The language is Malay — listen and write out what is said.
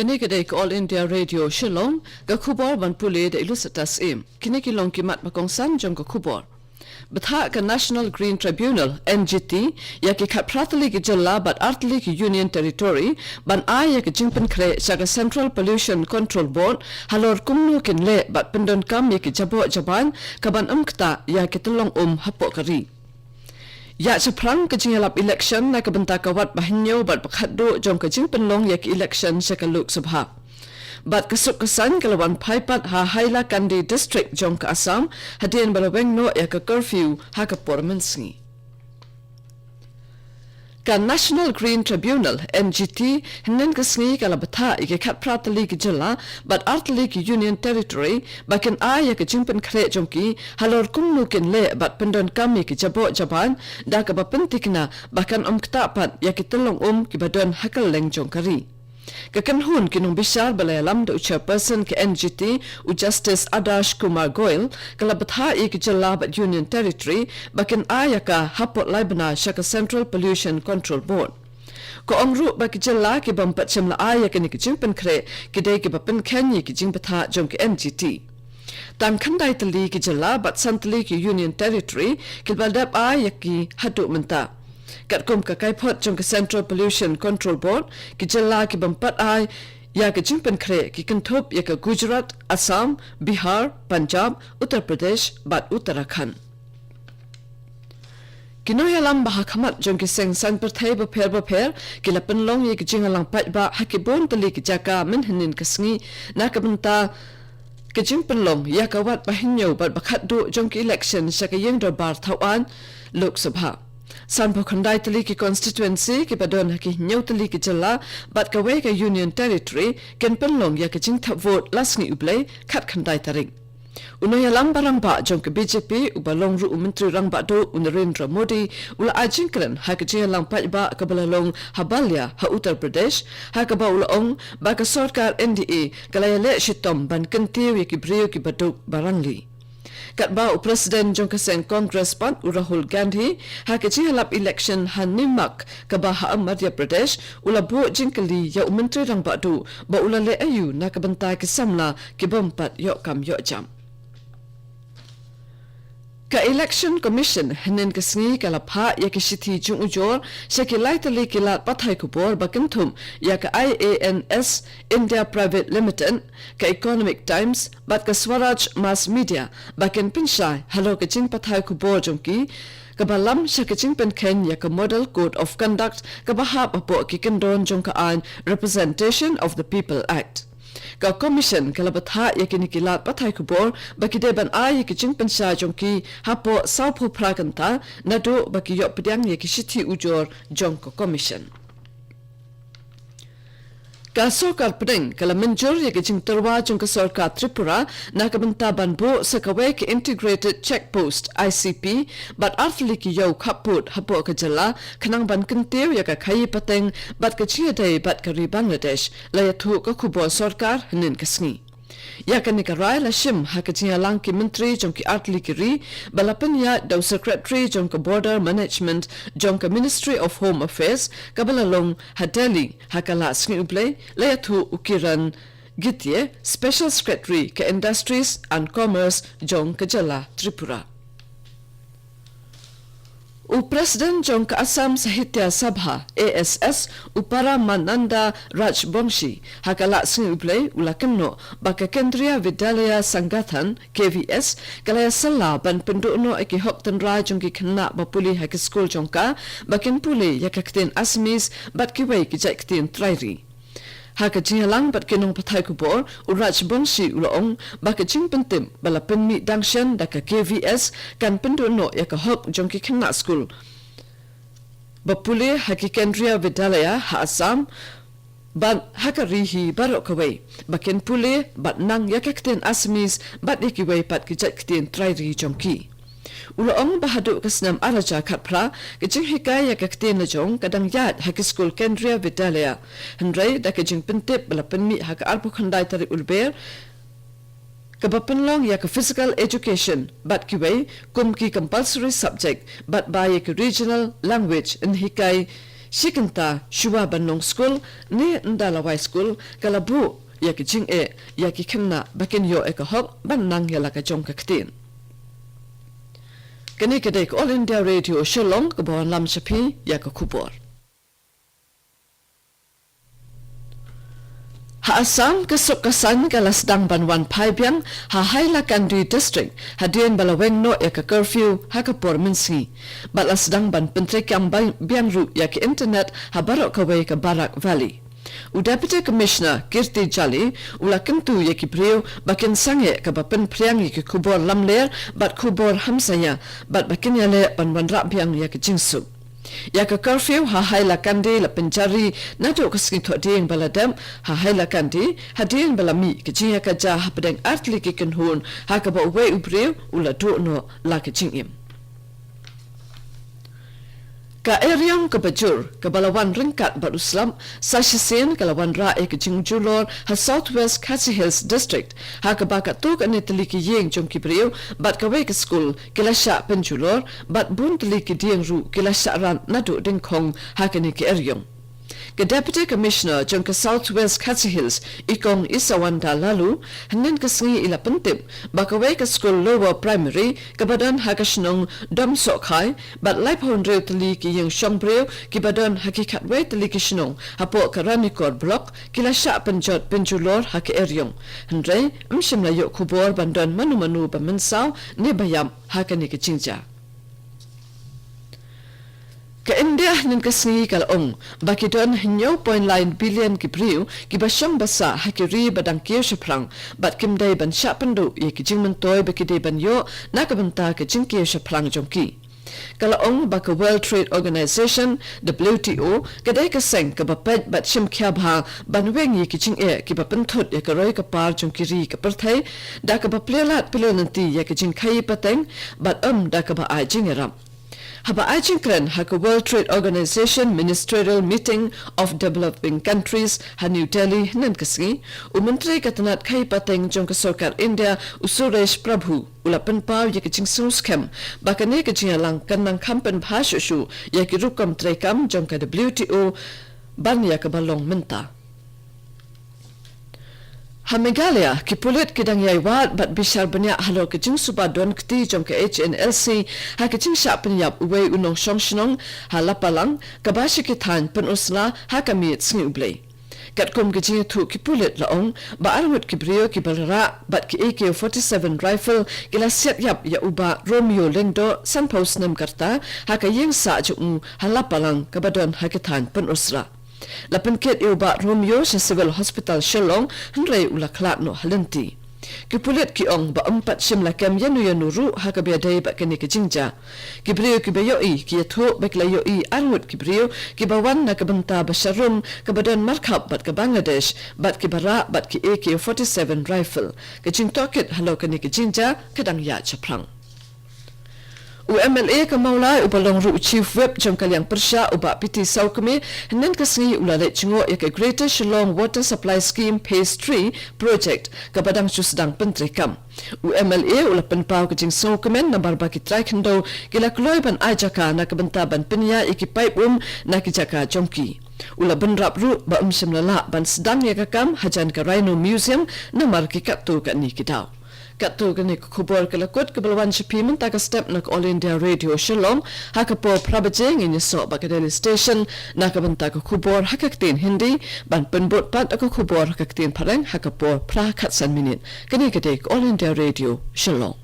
Kinekadek All India Radio Shillong, Gakubor Banpule de Ilusatas Im, Kinekilong Kimat Makongsan Jong Gakubor. Batha ka National Green Tribunal NGT yaki khat prathali ki jalla but artli ki Union Territory ban a yaki jingpen kre saga Central Pollution Control Board halor kumnu kin le but pendon kam yaki jabo jaban kaban umkta yaki telong hapo kari. Ya seprang kejingalap election na kabenta kawat bahinyo bat bakhaddo jong kejing penlong yak election sa Lok Sabha. Bat kasuk kesan kalawan paipat ha Haila Kandi district jong ka Assam hadin balaweng no yak curfew ha ka pormensi. Ka National Green Tribunal NGT hinen kasngi kalabata ike khat pratali ki jala but artli ki Union Territory bakin a yak jingpen kre jongki halor kumnu kin le but pendon kami ki jabo jaban da ka bapentikna bakan kta pat yak telong ki badon hakal leng jongkari. Kakanhun kinong bisar balayalam da chairperson ke NGT u Justice Adarsh Kumar Goyal kalabatha ik jala bat Union Territory bakin ayaka hapot laibana shaka Central Pollution Control Board. Ko omru baki jala ki bampat chamla ayaka ni ki jingpen kre ki day ki bapen kenyi ki jingpatha jong ke NGT. Tam khandai tali ki jala bat santali ki Union Territory ki baldap ayaki hadu menta. Kat kum ka kaipot jong ka Central Pollution Control Board ki jala ki bampat ay ya ka jingpen kre ki kentop ya ka Gujarat, Assam, Bihar, Punjab, Uttar Pradesh bat Uttarakhand. Kinoyalam bahakamat jong ki seng san perthai baper ki lapen long ye ki jingalang pat ba hakibon tali ki jaka menhinin kasngi na ka benta ki jingpen long ya ka wat bahinyo bat bakhatdu jong ki election sa ka yeng darbar thawan Lok Sabha. Sanpo khandai tali ki constituency ki padon haki nyau tali ki jala bat kawe ka Union Territory ken penlong ya ka jing thap vote lasni ublay khat khandai taring. Unoya lam barang ba jong ka BJP ubalong ru menteri rang ba do Narendra Modi ula ajingkran ha ka jing lang pat ba ka balalong Habalya ha Uttar Pradesh ha ka ba ula ong ba ka sarkar NDA kalaya le shitom ban kentiu ya ki brio ki baduk barangli. Kat ba President jong kaseng Congress pan Rahul Gandhi ha ke halap election han nimak ka ba ha Madhya Pradesh ula bo jingkali ya menteri rang ba du ba ula le ayu na ka banta ke samla ke bompat yo kam yo jam. Ka Election Commission henen kasngi kalapha ya ke sithi jung ujor sekilai tali kilat pathai kubor bakenthum ya ka IANS India Private Limited ka Economic Times bat ka Swaraj Mass Media baken pinshai halo ka jing pathai kubor jongki kabalam syakaching penken ya ka Model Code of Conduct ka bahap apo ki kendon jong ka an Representation of the People Act. Ka commission kalabatha yakini kilat pathai kubor baki deban ay ki jingpen sa jongki hapo saupo prakanta nado baki yo pedang yaki sithi ujor jong ko commission. Ka sarkar pedang kala menjur yaki jing terwa jong ka sarkar Tripura na kabenta banbo sa kawe ki Integrated Checkpost ICP bat artli ki yo khaput hapo ka jala kanang ban kentiu yaka khayi pateng bat ka chiaday bat ka ri Bangladesh layathu ka kubo sarkar hinin kasngi. Yaka ni karai la shim haka jing lang ki menteri jong ki artli ki ri balapan ya daw secretary jong ka Border Management jong ka Ministry of Home Affairs kabalalong hadeli haka la sngi ublay layathu ukiran gitye Special Secretary ka Industries and Commerce jong ka jala Tripura. President jong ka Assam Sahitya Sabha ASS upara Mananda Rajbongshi hakala sing uplay ulakenno baka Kendriya Vidyalaya Sangathan KVS kalaya sala ban penduno eki hoktan ra jong ki khna bapuli hak school jong ka bakin puli yakaktin Assamese bat ki wei ki jaktin trairi. Haka jingalang bat kinong pathai kubor uraj bongsi ulong baka jing pentim bala penmi dangshan daka KVS kan penduno yaka hok jong ki khna school bapule haki Kendriya Vidyalaya ha Assam ban haka rihi barok kawai bakin pule bat nang yakaktin Assamese bat ikiwai pat ki jaktin trairi jong ki Ulong bahadu kasnam araja katpra kejing hikaya kaktin na jong kadang yad haki school Kendriya Vidyalaya Hendrai da kejing pentip bala penmi haka arpo khandai tarik ulber Kabapanlong yak physical education but kiway kum ki compulsory subject but by yak regional language in hikai Shikanta Shuwa Banong School ni Ndalawai School kalabu yak jing yak khanna bakin yo ekahok ban nang yalaka jong kaktin. Kani kadek All India Radio Shillong kabon lam shapi yak kubor. Ha Assam kasuk kasan kalas dang banwan paibyang ha Haila Kandi district hadien balaweng no yak curfew ha kapor minsi balas dang ban pentrek yang biang ru yak internet ha barok kawai ka Barak Valley. U Deputy Commissioner Kirti Jali ula kentu yak ibreu bakin sange ka bapen priang yak kubor lamler bat kubor hamsaya bat bakin yale banwan ra biang yak jingsu. Yak curfew ha Haila Kandi la penjari nato kaskin thoding baladam ha Haila Kandi hadin balami kejia ka ja hapdeng artli ki kenhun ha ka ba we ubreu ula do no la kejingim ka eryang ka bajur ka balawan ringkat baruslam sasisen kalawan ra ek jingjulor ha Southwest Khasi Hills district ha ka ba ka tuk anetli ki yeng jong ki breu bat ka we ka school kilasha penjulor bat bun tli ki dieng ru kilasha ran nadu ding khong ha ka ni ki eryang ka Deputy Commissioner jong ka Southwest Khasi Hills ikong isawanda lalu hanin ka singi ila pentip bakawai ka school lower primary ka badan ha ka shnong dom sokhai bat life hundred tli ki yang shongbreu ki badan hakikat wai tli ki shnong hapo ka ranikor block kila sha penjot penjulor ha ka eryong hendrai mshimla yo kubor bandan manu ba mensaw ne bayam ha ka ni ki chingja ka India nin kasni kalong bakidon hinyo point line billion ki priu ki basyang basa hakiri badang kiyo shaprang bat kimday ban shapandu ye ki jingman toy bakide ban yo nakabanta ka jingkiyo shaprang jongki kalong baka World Trade Organization WTO kadai ka seng ka bapet bat shim khyabha banweng ye ki jing ki bapanthot ye ka roi ka par jongkiri ka parthai da ka baplelat pilonanti ye ki jing khai pateng bat da ka ba ai jingaram Haba Ajinkran haka World Trade Organization Ministerial Meeting of Developing Countries ha New Delhi nan kasngi umantri katanat kai pateng jong ka Sarkar India Suresh Prabhu ulapan paw ye ka jingsung scam bakane ka jingalang kanang kampen bhashu ye ki rukam trekam jong ka WTO ban ya ka balong menta ha Meghalaya ki pulit kidang yaywat bat bishar banyak halo kejing subadon kti jong ke HNLC ha kejing syak penyap uwe unong syongshnong ha lapalang kabashi kitan penusla ha kamit sngi ublay kat kum kejing tu ki pulit laong ba arwut ki brio ki balra bat ki AK-47 rifle kila siap yap ya uba Romeo Lengdo sanpos nam karta ha ka yeng sa jung ha lapalang kabadon ha kitan penusla Lapan ket iuba Romeo sa Civil Hospital Shillong henrei ulaklat no halenti. Kipulit ki ong ba 4 lakam yanu ru ha ka biadai ba kani ka jingja. Kibrio ki bayoi ki yatho bakla yoi armut kibrio ki bawan na kabanta basharum ka badan markhab bat ka Bangladesh bat ki bara bat ki AK-47 rifle. Ka jingtoket halo kani ka jingja kadang ya chaprang. UMLA ka maulai ubalong ru chief whip jong kalyang persya uba piti saukme nen kasngi ulale chingo ya ka Greater Shillong Water Supply Scheme Phase 3 project ka badang chusdang pentrikam UMLA ulapan pau ka jing saukemen na barba ki trai khendo kila kloy ban ajaka na ka bantaban pinya ikipai na ki jaka jongki ula benrap ru ba umsimlala ban sedang ya kakam hajan ka Rhino Museum na marki katu ka ni kidaw Kato gani kubor kalakut kabalawan shapiman taka step nak All India Radio Shillong hakapo prabajeng in yaso bakadeli station nakabanta ka kubor hakaktin Hindi ban penbot pat ako kubor hakaktin pareng hakapo prakatsan minit kani kadek All India Radio Shillong